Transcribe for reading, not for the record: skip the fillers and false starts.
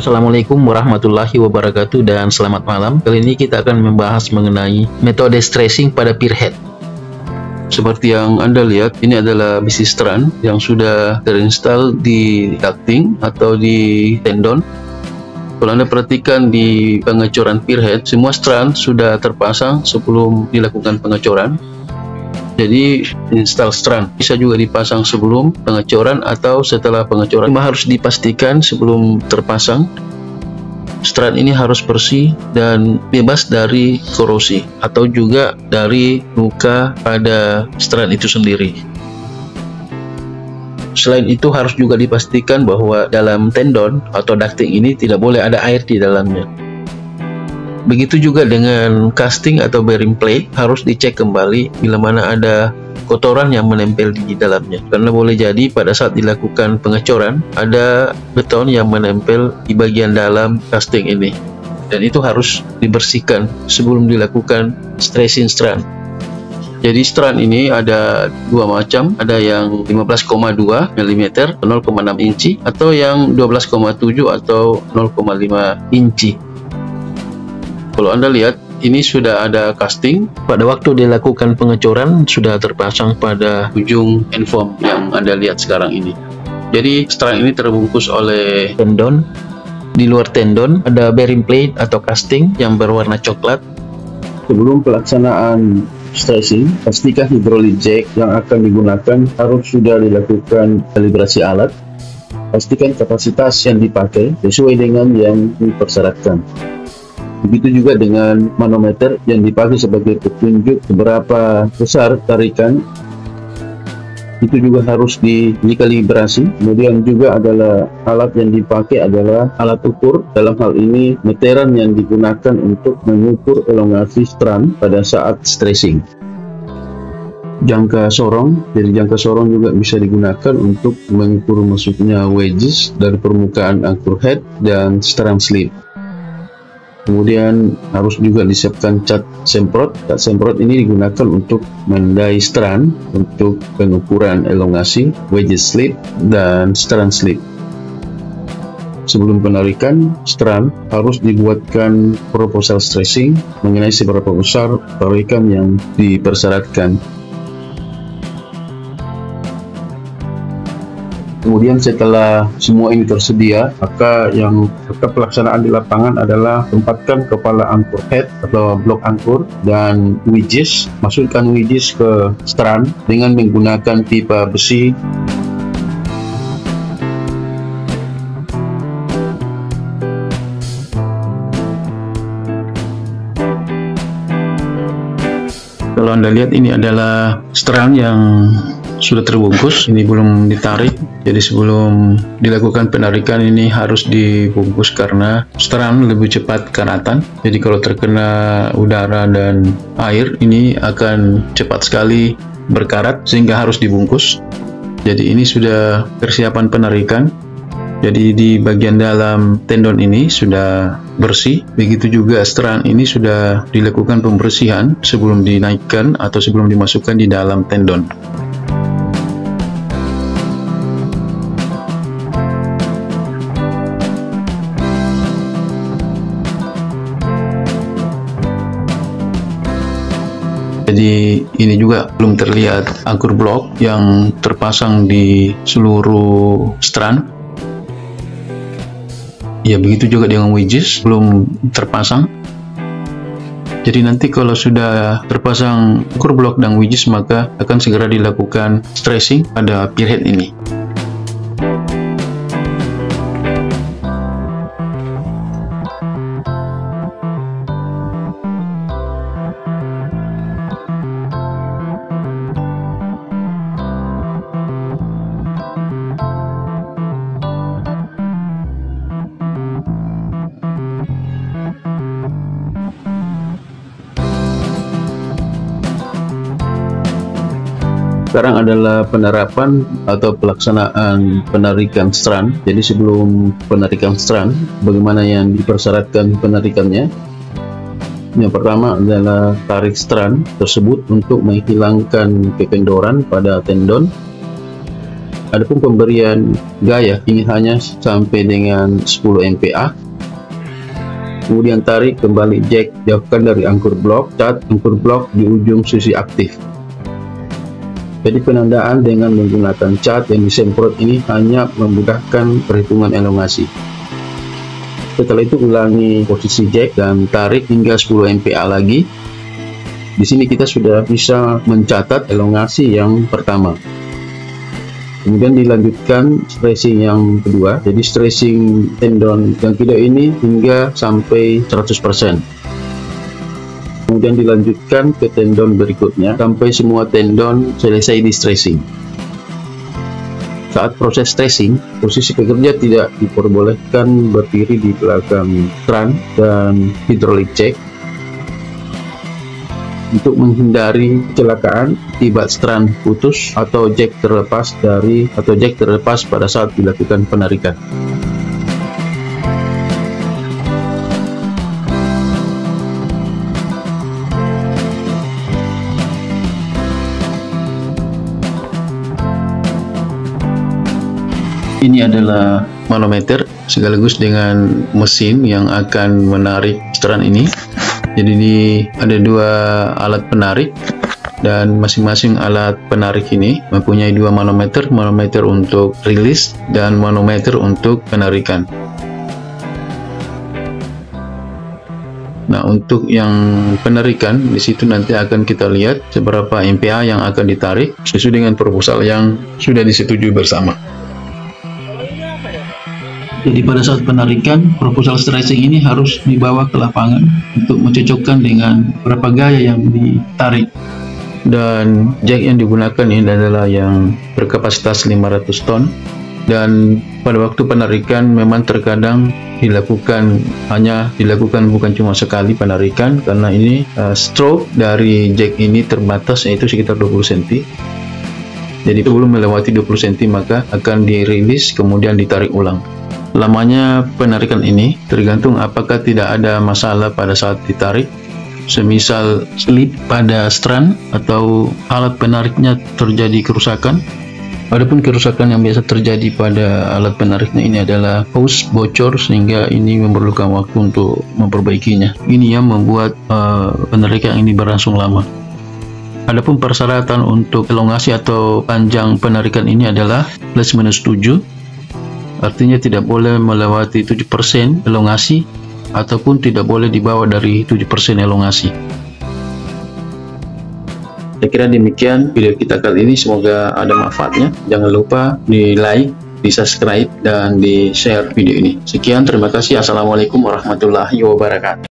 Assalamualaikum warahmatullahi wabarakatuh dan selamat malam. Kali ini kita akan membahas mengenai metode stressing pada pierhead. Seperti yang Anda lihat, ini adalah besi strand yang sudah terinstall di ducting atau di tendon. Kalau Anda perhatikan di pengecoran pierhead, semua strand sudah terpasang sebelum dilakukan pengecoran. Jadi install strand bisa juga dipasang sebelum pengecoran atau setelah pengecoran. Cuma harus dipastikan sebelum terpasang strand ini harus bersih dan bebas dari korosi atau juga dari luka pada strand itu sendiri. Selain itu harus juga dipastikan bahwa dalam tendon atau ducting ini tidak boleh ada air di dalamnya. Begitu juga dengan casting atau bearing plate, harus dicek kembali bila mana ada kotoran yang menempel di dalamnya. Karena boleh jadi pada saat dilakukan pengecoran, ada beton yang menempel di bagian dalam casting ini. Dan itu harus dibersihkan sebelum dilakukan stressing strand. Jadi strand ini ada dua macam, ada yang 15,2 mm 0,6 inci atau yang 12,7 atau 0,5 inci. Kalau Anda lihat, ini sudah ada casting. Pada waktu dilakukan pengecoran, sudah terpasang pada ujung end foam yang Anda lihat sekarang ini. Jadi, strand ini terbungkus oleh tendon. Di luar tendon, ada bearing plate atau casting yang berwarna coklat. Sebelum pelaksanaan stressing, pastikan hydraulic jack yang akan digunakan harus sudah dilakukan kalibrasi alat. Pastikan kapasitas yang dipakai sesuai dengan yang dipersyaratkan. Begitu juga dengan manometer yang dipakai sebagai petunjuk seberapa besar tarikan, itu juga harus dikalibrasi. Kemudian juga adalah alat yang dipakai adalah alat ukur, dalam hal ini meteran yang digunakan untuk mengukur elongasi strand pada saat stressing. Jangka sorong, jadi jangka sorong juga bisa digunakan untuk mengukur masuknya wedges dari permukaan anchor head dan strand slip. Kemudian harus juga disiapkan cat semprot. Cat semprot ini digunakan untuk mendai strand untuk pengukuran elongasi, wedges slip, dan strand slip. Sebelum penarikan strand, harus dibuatkan proposal stressing mengenai seberapa besar tarikan yang dipersyaratkan. Kemudian setelah semua ini tersedia, maka pelaksanaan di lapangan adalah tempatkan kepala anchor head atau blok anchor dan wedges. Masukkan wedges ke strand dengan menggunakan pipa besi. Kalau Anda lihat, ini adalah strand yang sudah terbungkus, ini belum ditarik. Jadi sebelum dilakukan penarikan ini harus dibungkus karena strand lebih cepat karatan. Jadi kalau terkena udara dan air, ini akan cepat sekali berkarat sehingga harus dibungkus. Jadi ini sudah persiapan penarikan. Jadi di bagian dalam tendon ini sudah bersih. Begitu juga strand ini sudah dilakukan pembersihan sebelum dinaikkan atau sebelum dimasukkan di dalam tendon. Jadi ini juga belum terlihat anchor block yang terpasang di seluruh strand. Ya, begitu juga dengan wedges belum terpasang. Jadi nanti kalau sudah terpasang anchor block dan wedges, maka akan segera dilakukan stressing pada pierhead ini. Sekarang adalah penerapan atau pelaksanaan penarikan strand. Jadi sebelum penarikan strand, bagaimana yang dipersyaratkan penarikannya? Yang pertama adalah tarik strand tersebut untuk menghilangkan kekendoran pada tendon. Adapun pemberian gaya ini hanya sampai dengan 10 MPa. Kemudian tarik kembali jack, jauhkan dari angkur blok, cat angkur blok di ujung sisi aktif. Jadi penandaan dengan menggunakan cat yang disemprot ini hanya memudahkan perhitungan elongasi. Setelah itu ulangi posisi jack dan tarik hingga 10 MPa lagi. Di sini kita sudah bisa mencatat elongasi yang pertama. Kemudian dilanjutkan stressing yang kedua, jadi stressing tendon yang tidak ini hingga sampai 100%. Kemudian dilanjutkan ke tendon berikutnya sampai semua tendon selesai di stressing. Saat proses stressing, posisi pekerja tidak diperbolehkan berdiri di belakang kran dan hydraulic jack untuk menghindari kecelakaan akibat strand putus atau jack terlepas pada saat dilakukan penarikan. Ini adalah manometer sekaligus dengan mesin yang akan menarik strand ini. Jadi ada dua alat penarik dan masing-masing alat penarik ini mempunyai dua manometer untuk rilis dan manometer untuk penarikan. Nah, untuk yang penarikan di situ nanti akan kita lihat seberapa MPa yang akan ditarik sesuai dengan proposal yang sudah disetujui bersama. Jadi pada saat penarikan, proposal stressing ini harus dibawa ke lapangan untuk mencocokkan dengan berapa gaya yang ditarik. Dan jack yang digunakan ini adalah yang berkapasitas 500 ton. Dan pada waktu penarikan memang terkadang dilakukan bukan cuma sekali penarikan, karena ini stroke dari jack ini terbatas, yaitu sekitar 20 cm. Jadi sebelum melewati 20 cm maka akan dirilis kemudian ditarik ulang. Lamanya penarikan ini tergantung apakah tidak ada masalah pada saat ditarik, semisal slip pada strand atau alat penariknya terjadi kerusakan. Adapun kerusakan yang biasa terjadi pada alat penariknya ini adalah hose bocor sehingga ini memerlukan waktu untuk memperbaikinya. Ini yang membuat penarikan ini berlangsung lama. Adapun persyaratan untuk elongasi atau panjang penarikan ini adalah +-7. Artinya tidak boleh melewati 7% elongasi ataupun tidak boleh di bawah dari 7% elongasi. Saya kira demikian video kita kali ini, semoga ada manfaatnya. Jangan lupa di like, di subscribe, dan di share video ini. Sekian, terima kasih. Assalamualaikum warahmatullahi wabarakatuh.